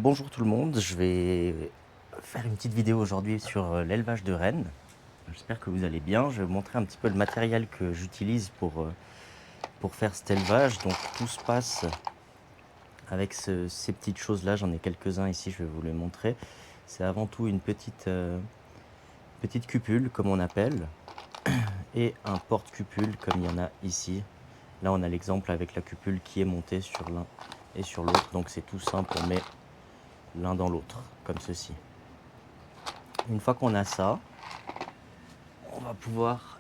Bonjour tout le monde, je vais faire une petite vidéo aujourd'hui sur l'élevage de rennes. J'espère que vous allez bien. Je vais vous montrer un petit peu le matériel que j'utilise pour faire cet élevage. Donc tout se passe avec ces petites choses-là. J'en ai quelques-uns ici, je vais vous les montrer. C'est avant tout une petite cupule, comme on appelle, et un porte-cupule, comme il y en a ici. Là, on a l'exemple avec la cupule qui est montée sur l'un et sur l'autre. Donc c'est tout simple, on met l'un dans l'autre, comme ceci. Une fois qu'on a ça, on va pouvoir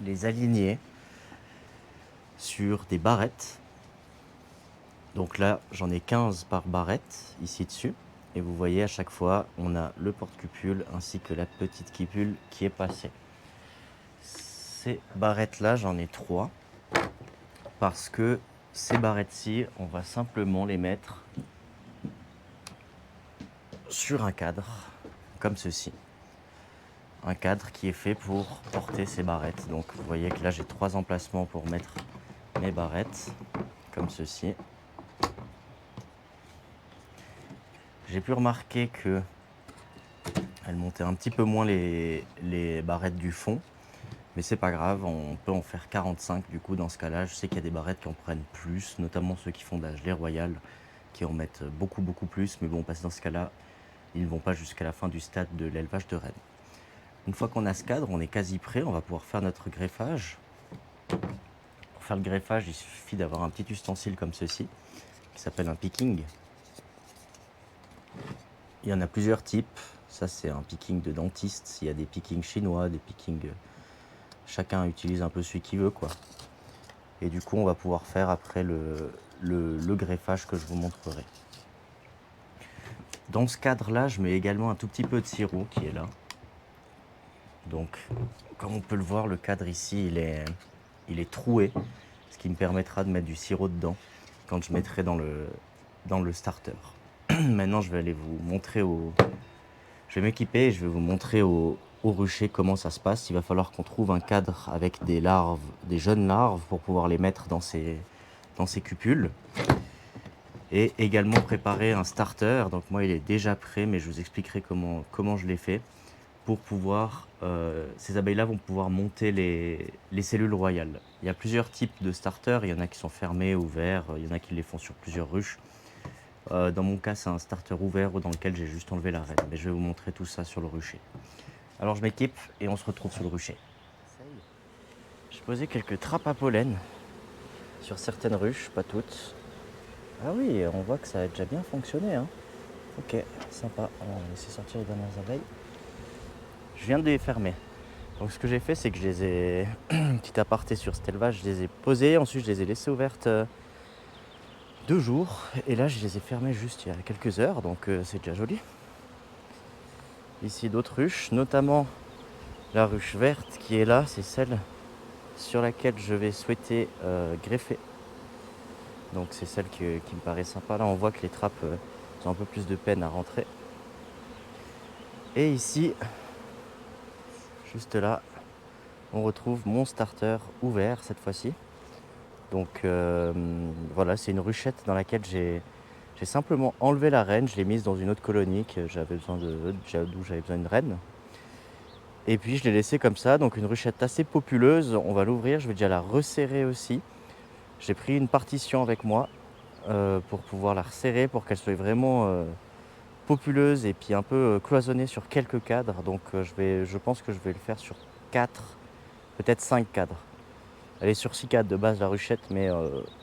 les aligner sur des barrettes. Donc là, j'en ai 15 par barrette ici dessus. Et vous voyez, à chaque fois, on a le porte-cupule ainsi que la petite cupule qui est passée. Ces barrettes-là, j'en ai 3. Parce que ces barrettes-ci, on va simplement les mettre sur un cadre, comme ceci. Un cadre qui est fait pour porter ces barrettes. Donc vous voyez que là, j'ai 3 emplacements pour mettre mes barrettes, comme ceci. J'ai pu remarquer que elle montait un petit peu moins les barrettes du fond, mais c'est pas grave, on peut en faire 45 du coup dans ce cas-là. Je sais qu'il y a des barrettes qui en prennent plus, notamment ceux qui font de la gelée royale, qui en mettent beaucoup plus, mais bon, parce que dans ce cas-là, ils ne vont pas jusqu'à la fin du stade de l'élevage de rennes. Une fois qu'on a ce cadre, on est quasi prêt, on va pouvoir faire notre greffage. Pour faire le greffage, il suffit d'avoir un petit ustensile comme ceci, qui s'appelle un picking. Il y en a plusieurs types. Ça, c'est un picking de dentiste. Il y a des pickings chinois, des pickings. Chacun utilise un peu celui qu'il veut, quoi. Et du coup, on va pouvoir faire après le greffage que je vous montrerai. Dans ce cadre-là, je mets également un tout petit peu de sirop qui est là. Donc, comme on peut le voir, le cadre ici, il est troué, ce qui me permettra de mettre du sirop dedans quand je mettrai dans le starter. Maintenant, je vais aller vous montrer je vais m'équiper et je vais vous montrer au rucher comment ça se passe. Il va falloir qu'on trouve un cadre avec des larves, des jeunes larves, pour pouvoir les mettre dans ces cupules. Et également préparer un starter. Donc moi, il est déjà prêt, mais je vous expliquerai comment je l'ai fait. Pour pouvoir, ces abeilles-là vont pouvoir monter les cellules royales. Il y a plusieurs types de starters. Il y en a qui sont fermés, ouverts. Il y en a qui les font sur plusieurs ruches. Dans mon cas, c'est un starter ouvert dans lequel j'ai juste enlevé la reine. Mais je vais vous montrer tout ça sur le rucher. Alors je m'équipe et on se retrouve sur le rucher. J'ai posé quelques trappes à pollen sur certaines ruches, pas toutes. Ah oui, on voit que ça a déjà bien fonctionné, hein. Ok, sympa. On va laisser sortir les dernières abeilles. Je viens de les fermer. Donc ce que j'ai fait, c'est que je les ai, un petit aparté sur cet élevage, je les ai posées, ensuite je les ai laissées ouvertes 2 jours. Et là, je les ai fermées juste il y a quelques heures, donc c'est déjà joli. Ici d'autres ruches, notamment la ruche verte qui est là, c'est celle sur laquelle je vais souhaiter greffer. Donc c'est celle qui me paraît sympa. Là on voit que les trappes ont un peu plus de peine à rentrer. Et ici, juste là, on retrouve mon starter ouvert cette fois-ci. Donc voilà, c'est une ruchette dans laquelle j'ai simplement enlevé la reine. Je l'ai mise dans une autre colonie d'où j'avais besoin d'une reine. Et puis je l'ai laissée comme ça, donc une ruchette assez populeuse. On va l'ouvrir, je vais déjà la resserrer aussi. J'ai pris une partition avec moi pour pouvoir la resserrer, pour qu'elle soit vraiment populeuse et puis un peu cloisonnée sur quelques cadres. Donc je pense que je vais le faire sur 4, peut-être 5 cadres. Elle est sur 6 cadres de base la ruchette, mais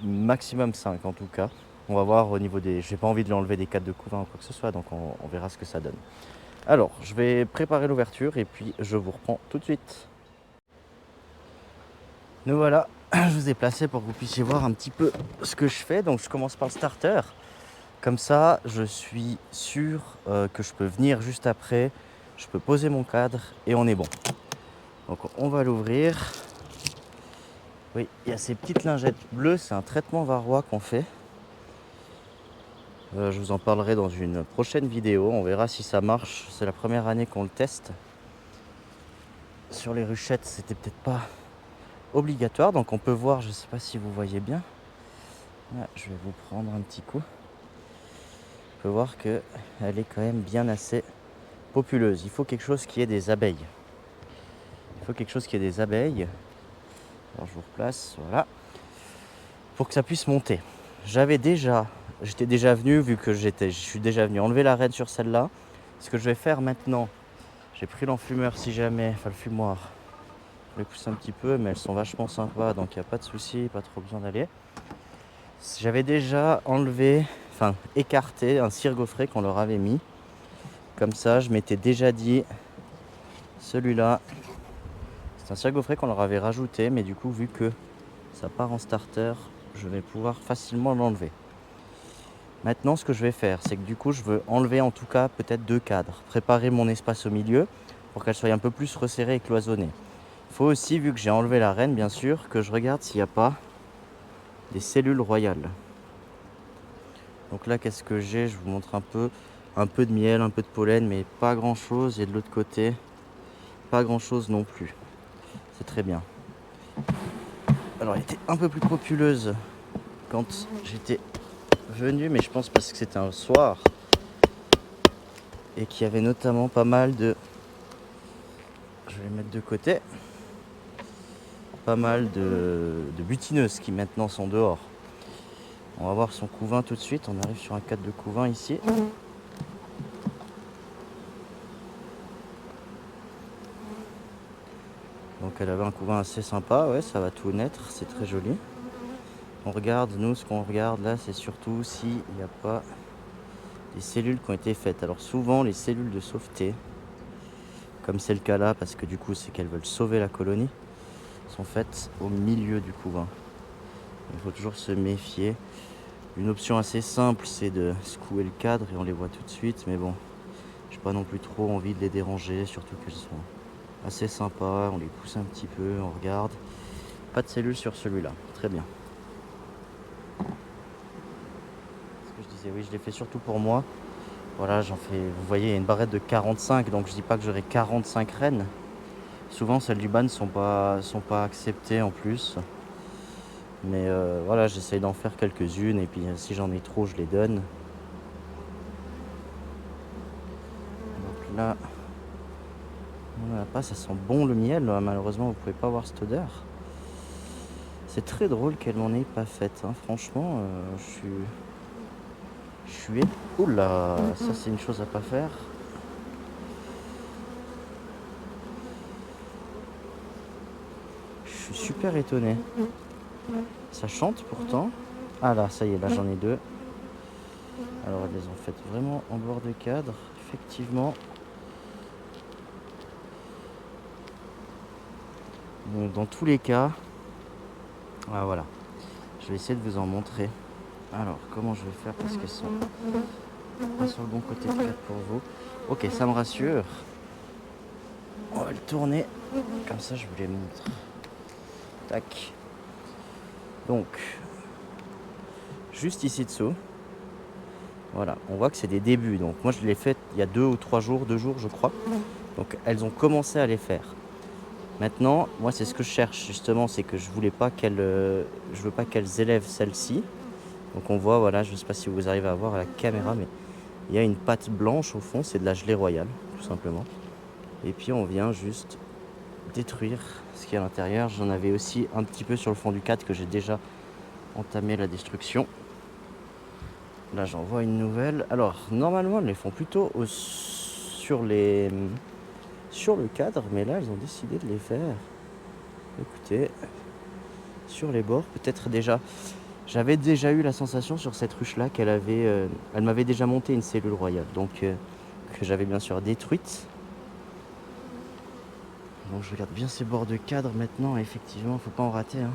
maximum 5 en tout cas. On va voir au niveau des... J'ai pas envie de l'enlever des cadres de couvain ou quoi que ce soit, donc on verra ce que ça donne. Alors, je vais préparer l'ouverture et puis je vous reprends tout de suite. Nous voilà, je vous ai placé pour que vous puissiez voir un petit peu ce que je fais. Donc je commence par le starter. Comme ça, je suis sûr que je peux venir juste après. Je peux poser mon cadre et on est bon. Donc on va l'ouvrir. Oui, il y a ces petites lingettes bleues. C'est un traitement varroa qu'on fait. Je vous en parlerai dans une prochaine vidéo. On verra si ça marche. C'est la première année qu'on le teste. Sur les ruchettes, c'était peut-être pas obligatoire. Donc on peut voir, je ne sais pas si vous voyez bien. Là, je vais vous prendre un petit coup. peut voir qu'elle est quand même bien assez populeuse. Il faut quelque chose qui ait des abeilles. Il faut quelque chose qui ait des abeilles. Alors je vous replace, voilà. Pour que ça puisse monter. J'étais déjà venu, vu que je suis déjà venu enlever la reine sur celle-là. Ce que je vais faire maintenant, j'ai pris l'enfumeur si jamais, enfin le fumoir. Je les pousse un petit peu, mais elles sont vachement sympas, donc il n'y a pas de souci, pas trop besoin d'aller. J'avais déjà enlevé, enfin écarté un cire gaufré qu'on leur avait mis. Comme ça, je m'étais déjà dit, celui-là, c'est un cire gaufré qu'on leur avait rajouté, mais du coup, vu que ça part en starter, je vais pouvoir facilement l'enlever. Maintenant, ce que je vais faire, c'est que du coup, je veux enlever en tout cas peut-être 2 cadres, préparer mon espace au milieu pour qu'elle soit un peu plus resserrée et cloisonnée. Il faut aussi, vu que j'ai enlevé la reine, bien sûr, que je regarde s'il n'y a pas des cellules royales. Donc là, qu'est-ce que j'ai? Je vous montre un peu de miel, un peu de pollen, mais pas grand-chose. Et de l'autre côté, pas grand-chose non plus. C'est très bien. Alors, elle était un peu plus populeuse quand j'étais venu, mais je pense parce que c'était un soir et qu'il y avait notamment pas mal de... Je vais les mettre de côté. Pas mal de butineuses qui maintenant sont dehors. On va voir son couvain tout de suite. On arrive sur un cadre de couvain ici. Donc elle avait un couvain assez sympa, ouais, ça va tout naître, c'est très joli. On regarde, nous, ce qu'on regarde là, c'est surtout s'il n'y a pas des cellules qui ont été faites. Alors souvent, les cellules de sauveté, comme c'est le cas là, parce que du coup, c'est qu'elles veulent sauver la colonie, sont faites au milieu du couvain. Il faut toujours se méfier. Une option assez simple, c'est de secouer le cadre et on les voit tout de suite, mais bon, j'ai pas non plus trop envie de les déranger, surtout qu'elles sont assez sympas. On les pousse un petit peu, on regarde. Pas de cellules sur celui-là, très bien. Ce que je disais, oui, je l'ai fait surtout pour moi. Voilà, j'en fais, vous voyez, il y a une barrette de 45, donc je dis pas que j'aurai 45 reines. Souvent, celles du ban sont pas acceptées en plus. Mais voilà, j'essaye d'en faire quelques-unes et puis si j'en ai trop, je les donne. Donc là, on n'a pas, ça sent bon le miel. Malheureusement, vous pouvez pas voir cette odeur. C'est très drôle qu'elle n'en ait pas faite. Hein. Franchement, je suis... Oula, ça c'est une chose à pas faire. Je suis super étonné. Ça chante pourtant. Ah là, ça y est, là j'en ai 2. Alors elles les ont faites vraiment en bord de cadre, effectivement. Bon, dans tous les cas, ah, voilà. Je vais essayer de vous en montrer. Alors, comment je vais faire parce qu'elles sont pas sur le bon côté peut-être pour vous. Ok, ça me rassure. On va le tourner. Comme ça, je vous les montre. Tac. Donc, juste ici dessous. Voilà, on voit que c'est des débuts. Donc moi, je l'ai fait il y a 2 ou 3 jours, 2 jours, je crois. Donc elles ont commencé à les faire. Maintenant, moi, c'est ce que je cherche justement, c'est que je veux pas qu'elles élèvent celle-ci. Donc on voit, voilà, je ne sais pas si vous arrivez à voir à la caméra, mais il y a une pâte blanche au fond, c'est de la gelée royale, tout simplement. Et puis on vient juste détruire ce qu'il y a à l'intérieur. J'en avais aussi un petit peu sur le fond du cadre que j'ai déjà entamé la destruction. Là, j'en vois une nouvelle. Alors, normalement, elles les font plutôt sur le cadre, mais là, elles ont décidé de les faire. Écoutez, sur les bords, peut-être déjà. J'avais déjà eu la sensation sur cette ruche-là elle m'avait déjà monté une cellule royale, donc que j'avais bien sûr détruite. Donc, je regarde bien ces bords de cadre maintenant. Effectivement, faut pas en rater. Hein.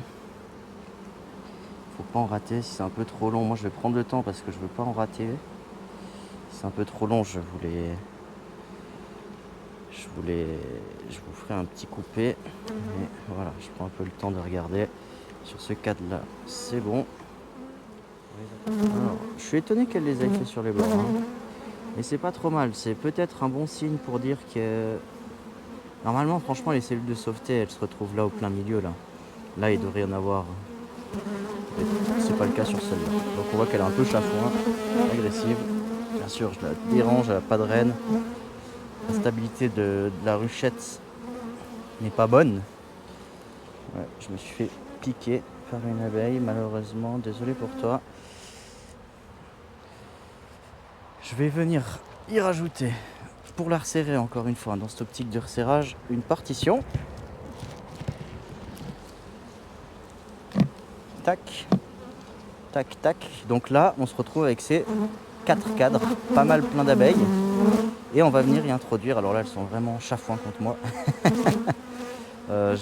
Faut pas en rater si c'est un peu trop long. Moi, je vais prendre le temps parce que je veux pas en rater. Si c'est un peu trop long, je vous ferai un petit coupé. Mais voilà, je prends un peu le temps de regarder. Sur ce cadre-là, c'est bon. Alors, je suis étonné qu'elle les ait fait sur les bords. Hein. Mais c'est pas trop mal. C'est peut-être un bon signe pour dire que... Normalement, franchement, les cellules de sauveté, elles se retrouvent là au plein milieu. Là, il devrait y en avoir... C'est pas le cas sur celle-là. Donc on voit qu'elle est un peu chafouin, agressive. bien sûr, je la dérange, elle n'a pas de renne. La stabilité de la ruchette n'est pas bonne. Ouais, je me suis fait piquer par une abeille, malheureusement. Désolé pour toi. Je vais venir y rajouter, pour la resserrer encore une fois, dans cette optique de resserrage, une partition. Tac, tac, tac. Donc là, on se retrouve avec ces 4 cadres, pas mal plein d'abeilles. Et on va venir y introduire. Alors là, elles sont vraiment chafouin contre moi.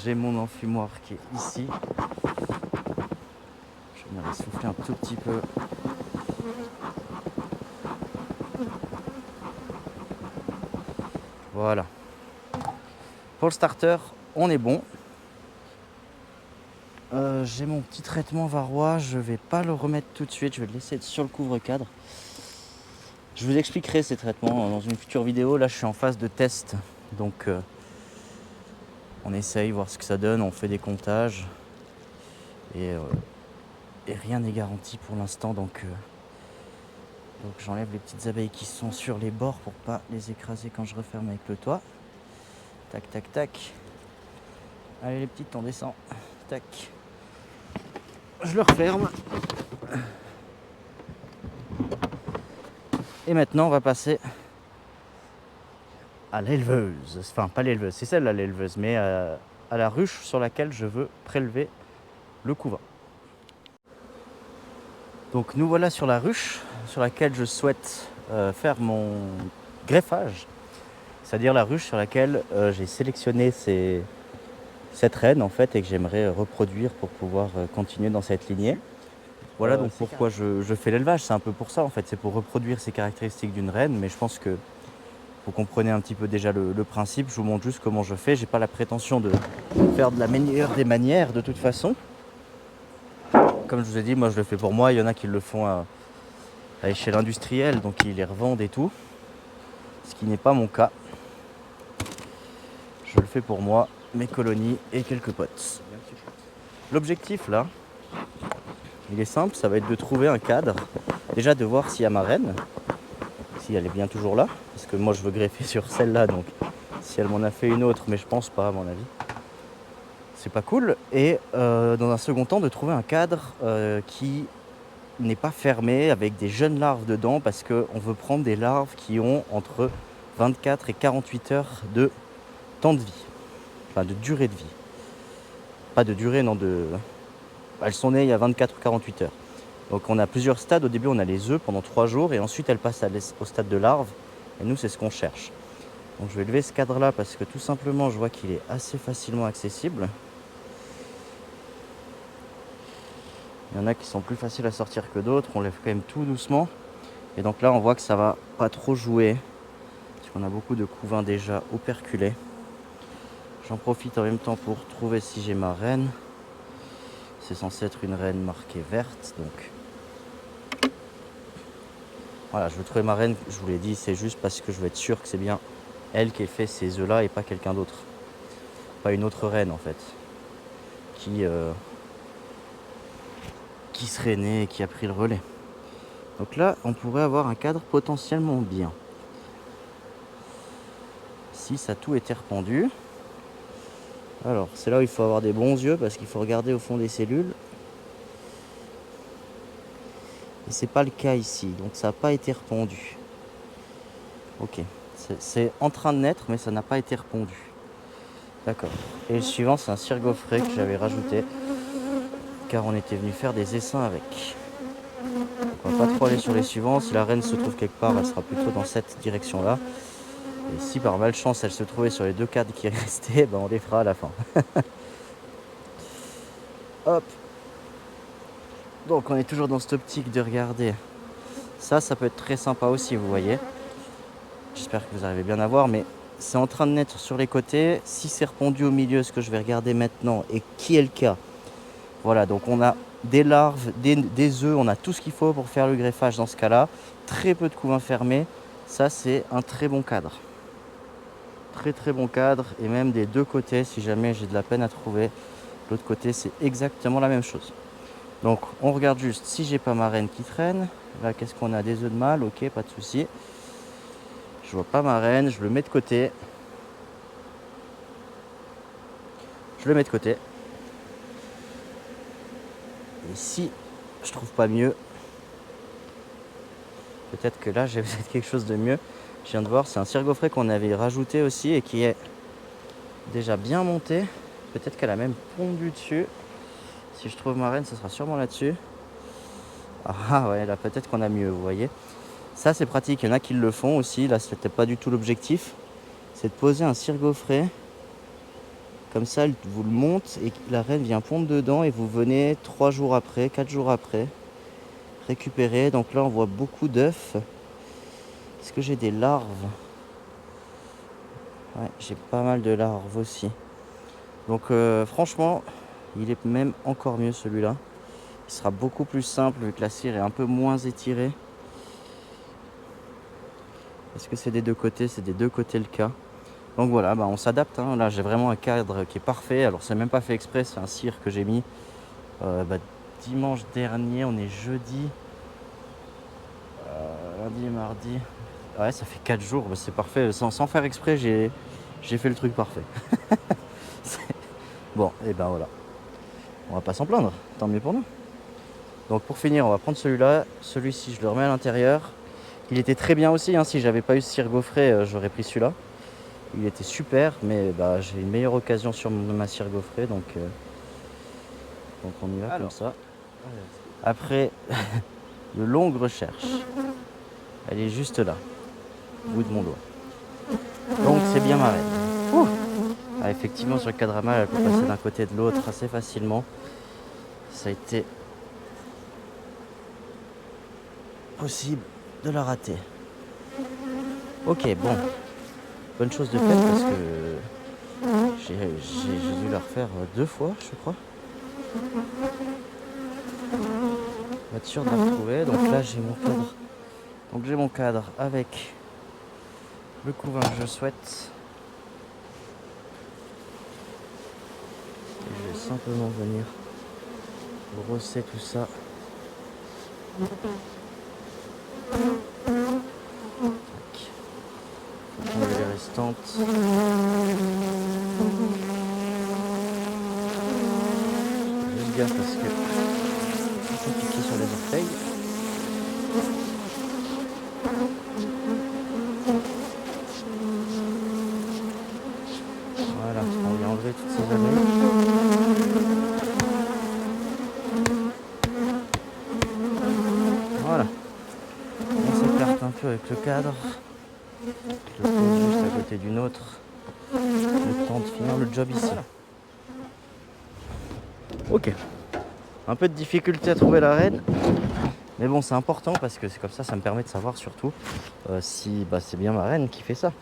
J'ai mon enfumoir qui est ici. Je vais venir souffler un tout petit peu. Voilà. Pour le starter, on est bon. J'ai mon petit traitement varroa. Je vais pas le remettre tout de suite. Je vais le laisser être sur le couvre-cadre. Je vous expliquerai ces traitements dans une future vidéo. Là, je suis en phase de test. Donc, on essaye, voir ce que ça donne. On fait des comptages. Et rien n'est garanti pour l'instant. Donc j'enlève les petites abeilles qui sont sur les bords pour pas les écraser quand je referme avec le toit. Tac, tac, tac. Allez les petites, on descend. Tac. Je le referme. Et maintenant, on va passer à l'éleveuse. Enfin, pas l'éleveuse, c'est celle-là l'éleveuse, mais à la ruche sur laquelle je veux prélever le couvain. Donc nous voilà sur la ruche sur laquelle je souhaite faire mon greffage. C'est-à-dire la ruche sur laquelle j'ai sélectionné cette reine en fait et que j'aimerais reproduire pour pouvoir continuer dans cette lignée. Voilà donc pourquoi je fais l'élevage, c'est un peu pour ça en fait, c'est pour reproduire ces caractéristiques d'une reine, mais je pense que vous comprenez un petit peu déjà le principe, je vous montre juste comment je fais, j'ai pas la prétention de faire de la meilleure des manières de toute façon. Comme je vous ai dit, moi je le fais pour moi, il y en a qui le font à échelle industrielle, donc ils les revendent et tout, ce qui n'est pas mon cas. Je le fais pour moi, mes colonies et quelques potes. L'objectif là, il est simple, ça va être de trouver un cadre. Déjà de voir s'il y a ma reine, si elle est bien toujours là. Parce que moi je veux greffer sur celle-là, donc si elle m'en a fait une autre, mais je pense pas à mon avis. C'est pas cool. Et dans un second temps, de trouver un cadre qui n'est pas fermé avec des jeunes larves dedans. Parce qu'on veut prendre des larves qui ont entre 24 et 48 heures de temps de vie. Enfin de durée de vie. Pas de durée, non de... Elles sont nées il y a 24 ou 48 heures. Donc on a plusieurs stades. Au début on a les œufs pendant 3 jours et ensuite elles passent au stade de larve. Et nous c'est ce qu'on cherche. Donc je vais lever ce cadre là parce que tout simplement je vois qu'il est assez facilement accessible. Il y en a qui sont plus faciles à sortir que d'autres. On lève quand même tout doucement. Et donc là on voit que ça va pas trop jouer. Parce qu'on a beaucoup de couvains déjà operculés. J'en profite en même temps pour trouver si j'ai ma reine. C'est censé être une reine marquée verte, donc voilà, je veux trouver ma reine, je vous l'ai dit, c'est juste parce que je veux être sûr que c'est bien elle qui ait fait ces œufs là et pas quelqu'un d'autre. Pas une autre reine en fait, qui serait née et qui a pris le relais. Donc là, on pourrait avoir un cadre potentiellement bien. Si ça tout était rependu. Alors, c'est là où il faut avoir des bons yeux parce qu'il faut regarder au fond des cellules. Et c'est pas le cas ici, donc ça n'a pas été repondu. Ok, c'est en train de naître, mais ça n'a pas été repondu. D'accord. Et le suivant, c'est un cirgofré que j'avais rajouté, car on était venu faire des essaims avec. Donc on va pas trop aller sur les suivants. Si la reine se trouve quelque part, elle sera plutôt dans cette direction-là. Et si par malchance elle se trouvait sur les 2 cadres qui restaient, ben on les fera à la fin. Hop. Donc on est toujours dans cette optique de regarder. Ça peut être très sympa aussi, vous voyez. J'espère que vous arrivez bien à voir, mais c'est en train de naître sur les côtés. Si c'est repondu au milieu, ce que je vais regarder maintenant, et qui est le cas. Voilà, donc on a des larves, des œufs, on a tout ce qu'il faut pour faire le greffage dans ce cas-là. Très peu de couvains fermés. Ça, c'est un très bon cadre. Très très bon cadre, et même des 2 côtés, si jamais j'ai de la peine à trouver. L'autre côté, c'est exactement la même chose. Donc on regarde juste si j'ai pas ma reine qui traîne. Là, qu'est-ce qu'on a? Des œufs de mâle, ok, pas de souci. Je vois pas ma reine, je le mets de côté. Je le mets de côté. Et si je trouve pas mieux, peut-être que là j'ai peut-être quelque chose de mieux. Je viens de voir, c'est un cirgofré qu'on avait rajouté aussi et qui est déjà bien monté. Peut-être qu'elle a même pondu dessus. Si je trouve ma reine, ce sera sûrement là-dessus. Ah ouais, là peut-être qu'on a mieux, vous voyez. Ça c'est pratique, il y en a qui le font aussi. Là c'était pas du tout l'objectif. C'est de poser un cirgofré. Comme ça, vous le monte et la reine vient pondre dedans et vous venez 3 jours après, 4 jours après, récupérer. Donc là, on voit beaucoup d'œufs. Est-ce que j'ai des larves? Ouais, j'ai pas mal de larves aussi. Donc franchement, il est même encore mieux celui-là. Il sera beaucoup plus simple vu que la cire est un peu moins étirée. Est-ce que c'est des deux côtés? C'est des deux côtés le cas. Donc voilà, bah, on s'adapte. Hein. Là, j'ai vraiment un cadre qui est parfait. Alors, c'est même pas fait exprès, c'est un cire que j'ai mis dimanche dernier. On est jeudi. Lundi et mardi. Ouais, ça fait 4 jours. Bah, c'est parfait. Sans faire exprès, j'ai fait le truc parfait. Bon, et ben voilà. On va pas s'en plaindre. Tant mieux pour nous. Donc pour finir, on va prendre celui-là. Celui-ci, je le remets à l'intérieur. Il était très bien aussi. Hein. Si j'avais pas eu ce cire gaufré, j'aurais pris celui-là. Il était super, mais bah, j'ai une meilleure occasion sur ma cire gaufrée. Donc on y va comme ça. Après de longues recherches, elle est juste là, au bout de mon doigt. Donc c'est bien ma reine. Ah, effectivement, sur le cadrama, elle peut passer d'un côté et de l'autre assez facilement. Ça a été possible de la rater. Ok, bon. Bonne chose de faite parce que j'ai dû la refaire 2 fois, je crois. Pour être sûr de la retrouver. Donc là, j'ai mon cadre. Donc j'ai mon cadre avec le couvain que je souhaite. Et je vais simplement venir brosser tout ça. Enlever les restantes. Juste gaffe parce que c'est compliqué sur les orteils. Voilà, on vient enlever toutes ces années. Voilà. On s'écarte un peu avec le cadre. Je le pose juste à côté d'une autre. Le temps de finir le job ici. Ok. Un peu de difficulté à trouver la reine. Mais bon, c'est important parce que c'est comme ça, ça me permet de savoir surtout si c'est bien ma reine qui fait ça.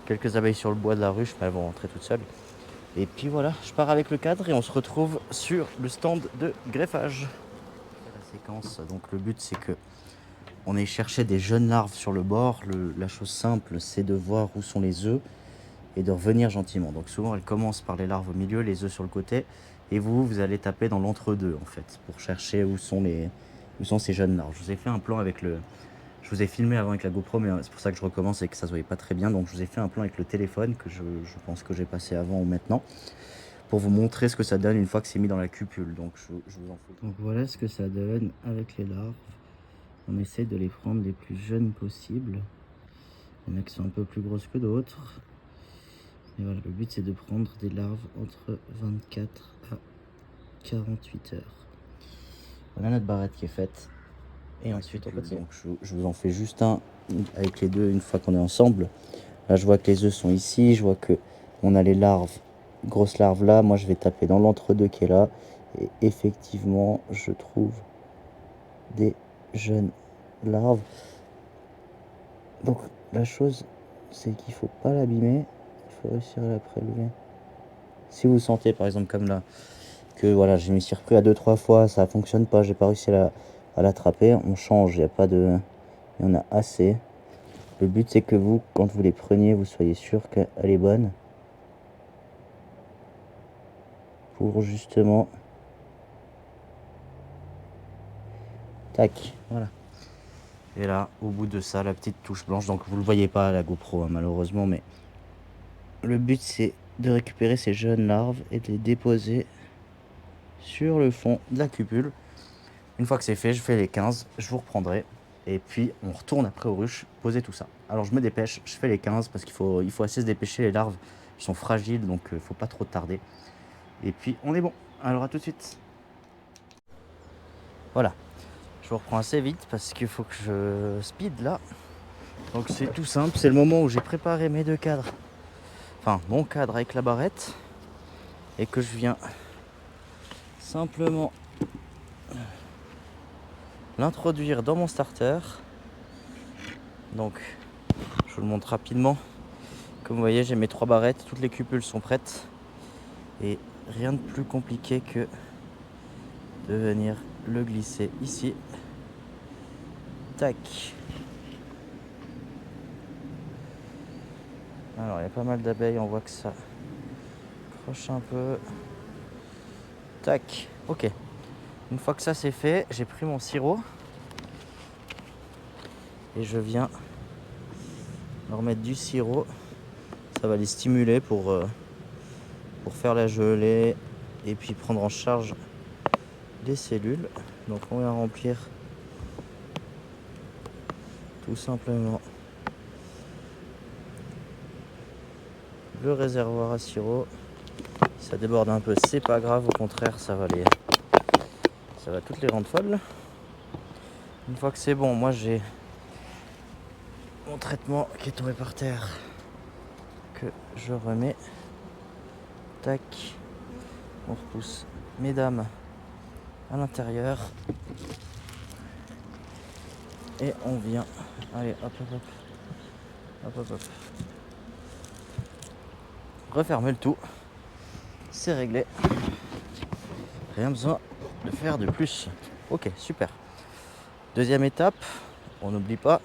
Quelques abeilles sur le bois de la ruche, mais elles vont rentrer toutes seules. Et puis voilà, je pars avec le cadre et on se retrouve sur le stand de greffage. La séquence, donc le but c'est que on ait cherché des jeunes larves sur le bord. La chose simple, c'est de voir où sont les œufs et de revenir gentiment. Donc souvent, elles commencent par les larves au milieu, les œufs sur le côté. Et vous allez taper dans l'entre-deux, en fait, pour chercher où sont ces jeunes larves. Je vous ai fait un plan avec le... Je vous ai filmé avant avec la GoPro, mais c'est pour ça que je recommence et que ça ne se voyait pas très bien. Donc je vous ai fait un plan avec le téléphone, que je pense que j'ai passé avant ou maintenant, pour vous montrer ce que ça donne une fois que c'est mis dans la cupule. Donc je vous en fais. Donc voilà ce que ça donne avec les larves. On essaie de les prendre les plus jeunes possibles. Il y en a qui sont un peu plus grosses que d'autres. Et voilà, le but c'est de prendre des larves entre 24 à 48 heures. Voilà notre barrette qui est faite. Et ensuite on continue. Donc je vous en fais juste un avec les deux une fois qu'on est ensemble. Là je vois que les œufs sont ici, je vois que on a les larves, grosses larves là. Moi je vais taper dans l'entre-deux qui est là. Et effectivement je trouve des jeunes larves. Donc la chose c'est qu'il faut pas l'abîmer, il faut réussir à la prélever. Si vous sentez par exemple comme là que voilà, je m'y suis repris à 2-3 fois, ça fonctionne pas, j'ai pas réussi à l'attraper, on change, il y a pas de, il y en a assez. Le but c'est que vous, quand vous les preniez, vous soyez sûr qu'elle est bonne pour justement Tac, voilà. Et là, au bout de ça, la petite touche blanche. Donc vous le voyez pas à la GoPro, hein, malheureusement, mais le but c'est de récupérer ces jeunes larves et de les déposer sur le fond de la cupule. Une fois que c'est fait, je fais les 15, je vous reprendrai. Et puis on retourne après aux ruches, poser tout ça. Alors je me dépêche, je fais les 15 parce qu'il faut assez se dépêcher, les larves sont fragiles, donc faut pas trop tarder. Et puis on est bon. Alors à tout de suite. Voilà, je vous reprends assez vite parce qu'il faut que je speed là. Donc c'est tout simple, c'est le moment où j'ai préparé mes deux cadres. Enfin mon cadre avec la barrette. Et que je viens simplement l'introduire dans mon starter. Donc je vous le montre rapidement. Comme vous voyez, j'ai mes 3 barrettes, toutes les cupules sont prêtes. Et rien de plus compliqué que de venir le glisser ici. Tac. Alors il y a pas mal d'abeilles, on voit que ça croche un peu. Tac. Ok. Une fois que ça c'est fait, j'ai pris mon sirop. Et je viens leur mettre du sirop. Ça va les stimuler pour faire la gelée et puis prendre en charge les cellules. Donc on va remplir tout simplement le réservoir à sirop. Si ça déborde un peu, c'est pas grave, au contraire ça va toutes les rendre folles. Une fois que c'est bon, moi j'ai mon traitement qui est tombé par terre que je remets. Tac. On repousse mesdames à l'intérieur. Et on vient. Allez, hop, hop, hop. Hop, hop, hop. Refermer le tout. C'est réglé. Rien besoin de faire de plus. Ok, super. Deuxième étape, on n'oublie pas.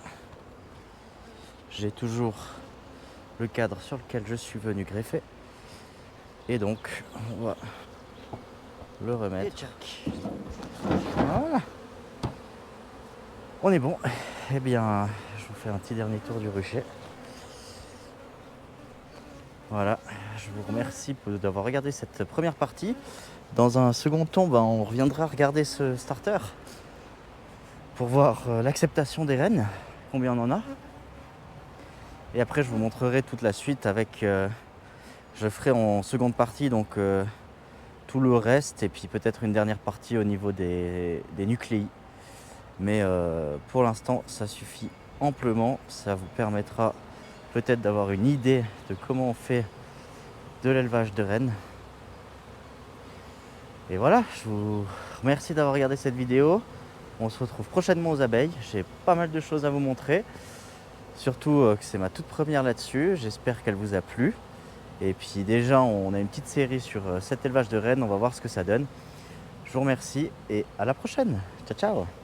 J'ai toujours le cadre sur lequel je suis venu greffer. Et donc, on va le remettre. Voilà. On est bon. Eh bien, je vous fais un petit dernier tour du rucher. Voilà, je vous remercie d'avoir regardé cette première partie. Dans un second temps, on reviendra regarder ce starter pour voir l'acceptation des reines, combien on en a. Et après, je vous montrerai toute la suite avec... je ferai en seconde partie donc tout le reste et puis peut-être une dernière partie au niveau des nucléi. Mais pour l'instant, ça suffit amplement. Ça vous permettra peut-être d'avoir une idée de comment on fait de l'élevage de rennes. Et voilà, je vous remercie d'avoir regardé cette vidéo. On se retrouve prochainement aux abeilles. J'ai pas mal de choses à vous montrer. Surtout que c'est ma toute première là-dessus. J'espère qu'elle vous a plu. Et puis déjà, on a une petite série sur cet élevage de rennes. On va voir ce que ça donne. Je vous remercie et à la prochaine. Ciao, ciao.